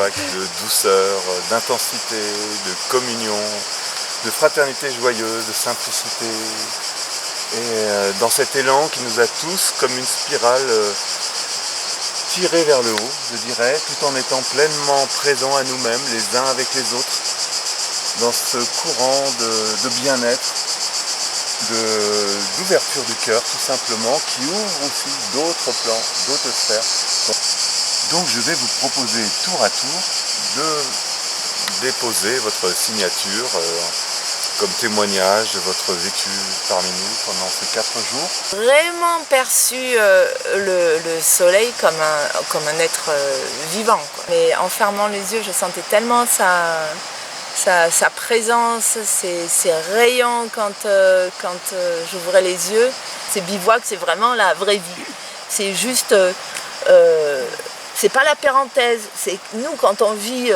bivouac de douceur, d'intensité, de communion, de fraternité joyeuse, de simplicité. Et dans cet élan qui nous a tous, comme une spirale, tirés vers le haut, je dirais, tout en étant pleinement présents à nous-mêmes, les uns avec les autres, dans ce courant de bien-être, d'ouverture du cœur tout simplement, qui ouvre aussi d'autres plans, d'autres sphères. Donc je vais vous proposer tour à tour de déposer votre signature comme témoignage de votre vécu parmi nous pendant ces 4 jours. Vraiment perçu le soleil comme un être vivant, quoi. Mais en fermant les yeux, je sentais tellement sa présence, ses rayons quand j'ouvrais les yeux. Ces bivouacs, c'est vraiment la vraie vie. C'est juste... c'est pas la parenthèse, c'est nous quand on vit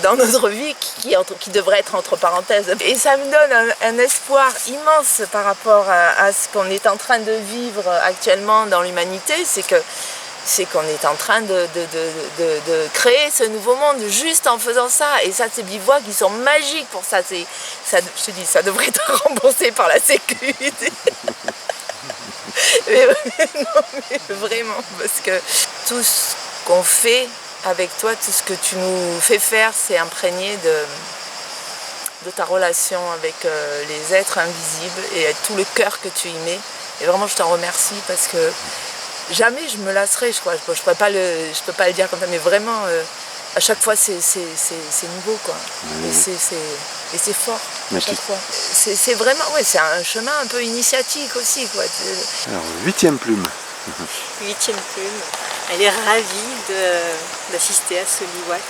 dans notre vie qui devrait être entre parenthèses. Et ça me donne un espoir immense par rapport à ce qu'on est en train de vivre actuellement dans l'humanité, c'est qu'on est en train de créer ce nouveau monde juste en faisant ça. Et ça, ces bivouacs qui sont magiques pour ça. Je te dis, ça devrait être remboursé par la sécurité. mais vraiment, parce que tout ce qu'on fait avec toi, tout ce que tu nous fais faire, c'est imprégné de ta relation avec les êtres invisibles et tout le cœur que tu y mets. Et vraiment, je t'en remercie parce que jamais je me lasserai, je crois. Je peux pas le dire comme ça, mais vraiment, à chaque fois, c'est nouveau, quoi. Oui. Et c'est fort, à chaque fois. C'est vraiment, ouais, c'est un chemin un peu initiatique aussi, quoi. Alors, 8e plume. 8e plume. Elle est ravie d'assister à ce bivouac.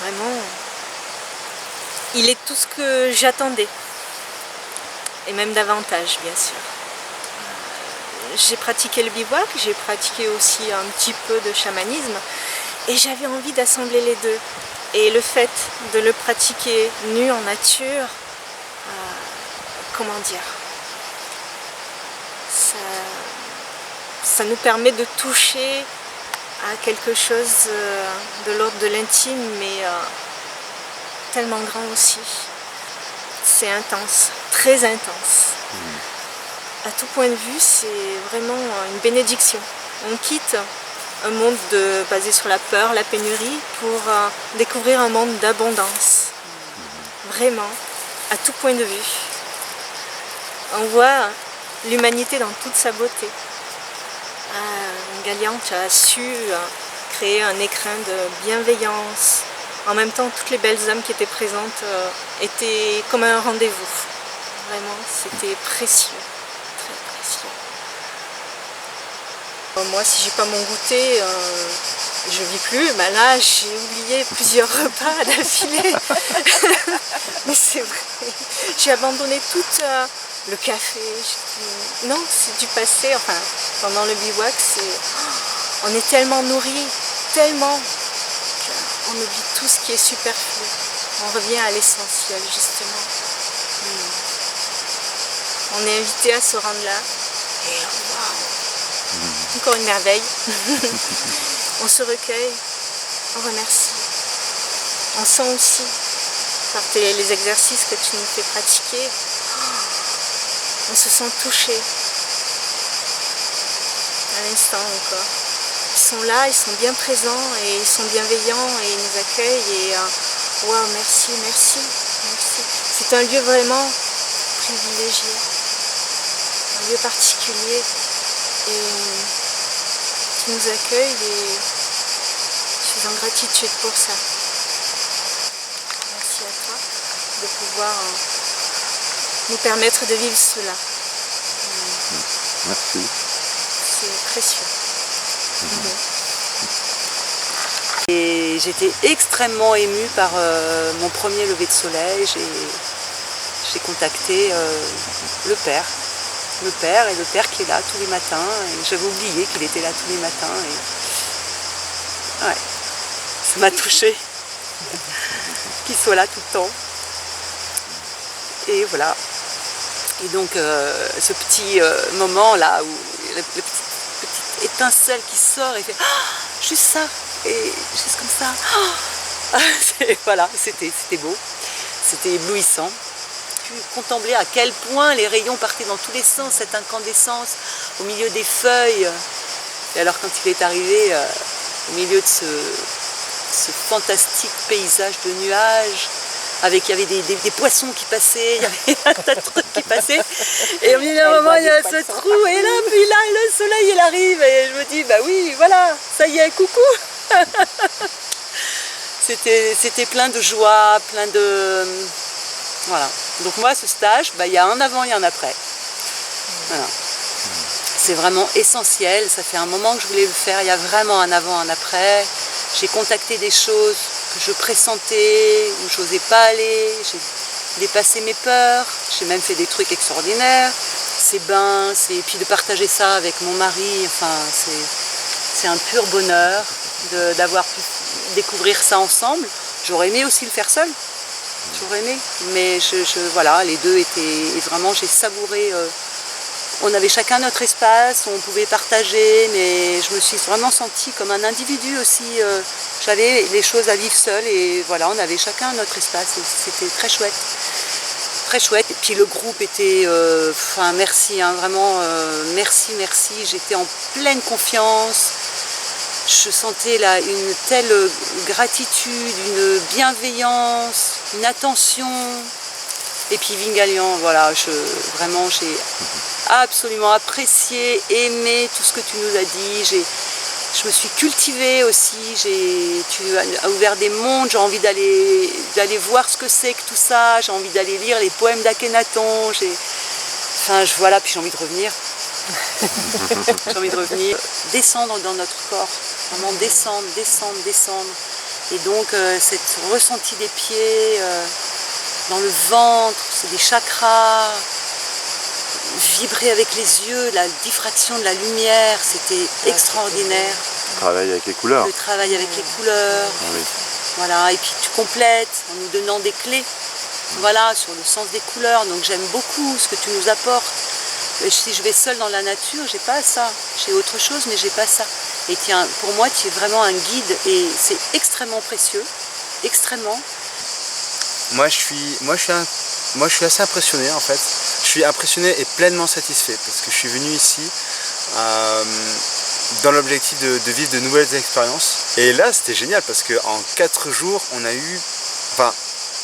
Vraiment, il est tout ce que j'attendais. Et même davantage, bien sûr. J'ai pratiqué le bivouac, j'ai pratiqué aussi un petit peu de chamanisme et j'avais envie d'assembler les deux. Et le fait de le pratiquer nu en nature, comment dire, ça nous permet de toucher à quelque chose de l'ordre de l'intime, mais tellement grand aussi. C'est intense, très intense. À tout point de vue, c'est vraiment une bénédiction. On quitte un monde basé sur la peur, la pénurie, pour découvrir un monde d'abondance. Vraiment, à tout point de vue. On voit l'humanité dans toute sa beauté. Galian, tu as su créer un écrin de bienveillance. En même temps, toutes les belles âmes qui étaient présentes étaient comme un rendez-vous. Vraiment, c'était précieux. Moi, si j'ai pas mon goûter, je vis plus. Ben là, j'ai oublié plusieurs repas d'affilée. Mais c'est vrai. J'ai abandonné tout le café. Non, c'est du passé. Enfin, pendant le bivouac, on est tellement nourris, tellement qu'on oublie tout ce qui est superflu. On revient à l'essentiel, justement. On est invité à se rendre là. Et waouh! Encore une merveille. On se recueille, on remercie. On sent aussi, par les exercices que tu nous fais pratiquer, on se sent touché. À l'instant encore. Ils sont là, ils sont bien présents et ils sont bienveillants et ils nous accueillent et waouh, merci, merci, merci. C'est un lieu vraiment privilégié, un lieu particulier. Et qui nous accueille et je suis en gratitude pour ça. Merci à toi de pouvoir nous permettre de vivre cela. Merci. C'est précieux. Et j'étais extrêmement émue par mon premier lever de soleil. J'ai contacté le père et le père qui est là tous les matins. J'avais oublié qu'il était là tous les matins. Et... ouais, ça m'a touchée qu'il soit là tout le temps. Et voilà. Et donc ce petit moment là où la petite étincelle qui sort et fait juste ça, et juste comme ça. Oh, voilà, c'était beau, c'était éblouissant. J'ai pu contempler à quel point les rayons partaient dans tous les sens, cette incandescence au milieu des feuilles. Et alors quand il est arrivé au milieu de ce fantastique paysage de nuages, il y avait des poissons qui passaient, il y avait un tas de trucs qui passaient, et au milieu d'un moment il y a ce trou, et là, puis là, le soleil il arrive, et je me dis, bah oui, voilà, ça y est, coucou. C'était plein de joie, plein de... Voilà. Donc moi, ce stage, il y a un avant et un après. Voilà. C'est vraiment essentiel, ça fait un moment que je voulais le faire, il y a vraiment un avant, un après. J'ai contacté des choses que je pressentais, où je n'osais pas aller, j'ai dépassé mes peurs, j'ai même fait des trucs extraordinaires. Ces bains, et puis de partager ça avec mon mari, enfin, c'est un pur bonheur d'avoir pu découvrir ça ensemble. J'aurais aimé aussi le faire seul, j'aurais aimé, mais voilà, les deux étaient, et vraiment j'ai savouré. On avait chacun notre espace, on pouvait partager, mais je me suis vraiment sentie comme un individu aussi. J'avais les choses à vivre seule, et voilà, on avait chacun notre espace, et c'était très chouette. Très chouette. Et puis le groupe était, merci, hein, vraiment, merci. J'étais en pleine confiance. Je sentais là une telle gratitude, une bienveillance, une attention. Et puis Vingalian, voilà, vraiment j'ai absolument apprécié, aimé tout ce que tu nous as dit. Je me suis cultivée aussi, tu as ouvert des mondes, j'ai envie d'aller voir ce que c'est que tout ça, j'ai envie d'aller lire les poèmes d'Akhenaton, voilà, puis j'ai envie de revenir. J'ai envie de revenir, descendre dans notre corps, vraiment descendre. Et donc cette ressenti des pieds dans le ventre, c'est des chakras, vibrer avec les yeux, la diffraction de la lumière, c'était extraordinaire. Le travail avec les couleurs. Le travail avec les couleurs. Oui. Voilà, et puis tu complètes en nous donnant des clés, voilà, sur le sens des couleurs. Donc j'aime beaucoup ce que tu nous apportes. Si je vais seule dans la nature, j'ai pas ça. J'ai autre chose, mais j'ai pas ça. Et pour moi, tu es vraiment un guide, et c'est extrêmement précieux, extrêmement. Moi, je suis assez impressionné en fait. Je suis impressionné et pleinement satisfait parce que je suis venu ici dans l'objectif de vivre de nouvelles expériences. Et là, c'était génial parce qu'en 4 jours, on a eu...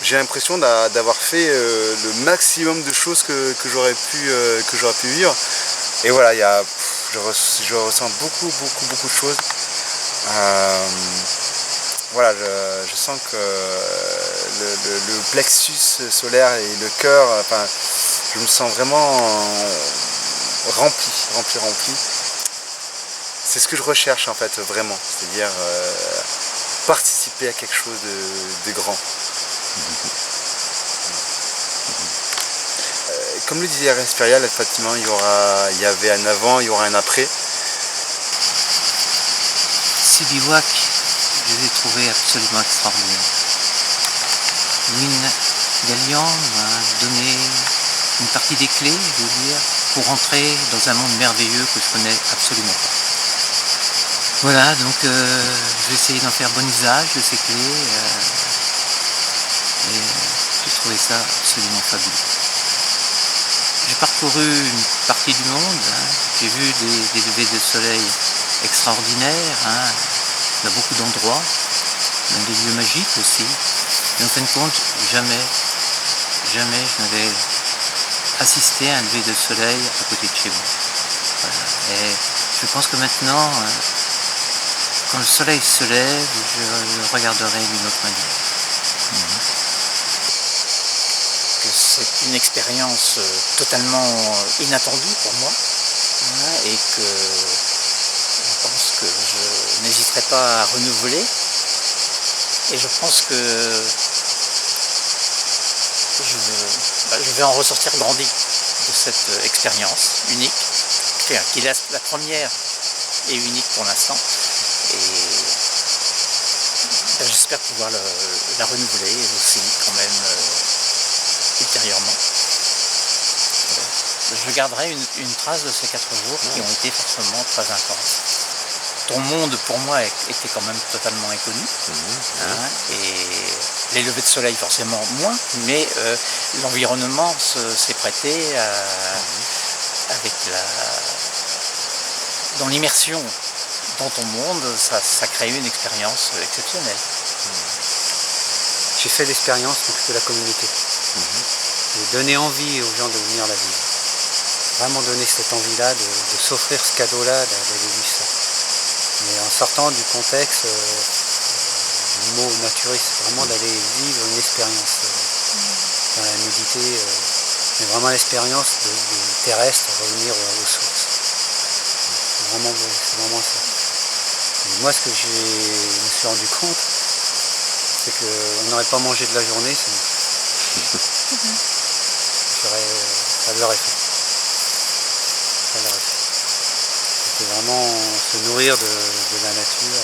j'ai l'impression d'avoir fait le maximum de choses que j'aurais pu vivre. Et voilà, je ressens beaucoup de choses. Voilà, je sens que le plexus solaire et le cœur, je me sens vraiment rempli. C'est ce que je recherche en fait, vraiment, c'est-à-dire participer à quelque chose de grand. Comme le disait Respirial, effectivement, il y avait un avant, il y aura un après. Ces bivouacs, je les ai trouvés absolument extraordinaires. Vingalian m'a donné une partie des clés, je veux dire, pour entrer dans un monde merveilleux que je connais absolument pas. Voilà, donc je vais essayer d'en faire bon usage de ces clés, et j'ai trouvé ça absolument fabuleux. J'ai parcouru une partie du monde, hein. J'ai vu des levées de soleil extraordinaires, hein, dans beaucoup d'endroits, dans des lieux magiques aussi. Mais en fin de compte, jamais je n'avais assisté à un lever de soleil à côté de chez moi. Voilà. Et je pense que maintenant, quand le soleil se lève, je le regarderai d'une autre manière. C'est une expérience totalement inattendue pour moi, voilà, et que je pense que je n'hésiterai pas à renouveler, et je pense que je vais en ressortir grandi de cette expérience unique, qui est la première et unique pour l'instant, et j'espère pouvoir la renouveler aussi quand même ultérieurement. Je garderai une trace de ces 4 jours qui ont été forcément très intenses. ton monde pour moi était quand même totalement inconnu. Hein, et les levées de soleil forcément moins, mais l'environnement s'est prêté avec dans l'immersion dans ton monde, ça crée une expérience exceptionnelle. J'ai fait l'expérience de la communauté. J'ai donné envie aux gens de venir la vivre. Vraiment donner cette envie-là de s'offrir ce cadeau-là, d'aller vivre ça. Mais en sortant du contexte du mot naturiste, vraiment d'aller vivre une expérience dans la nudité, mais vraiment l'expérience de terrestre, revenir aux sources. C'est vraiment ça. Et moi, ce que je me suis rendu compte, c'est qu'on n'aurait pas mangé de la journée, ça l'aurait fait. C'était vraiment se nourrir de la nature.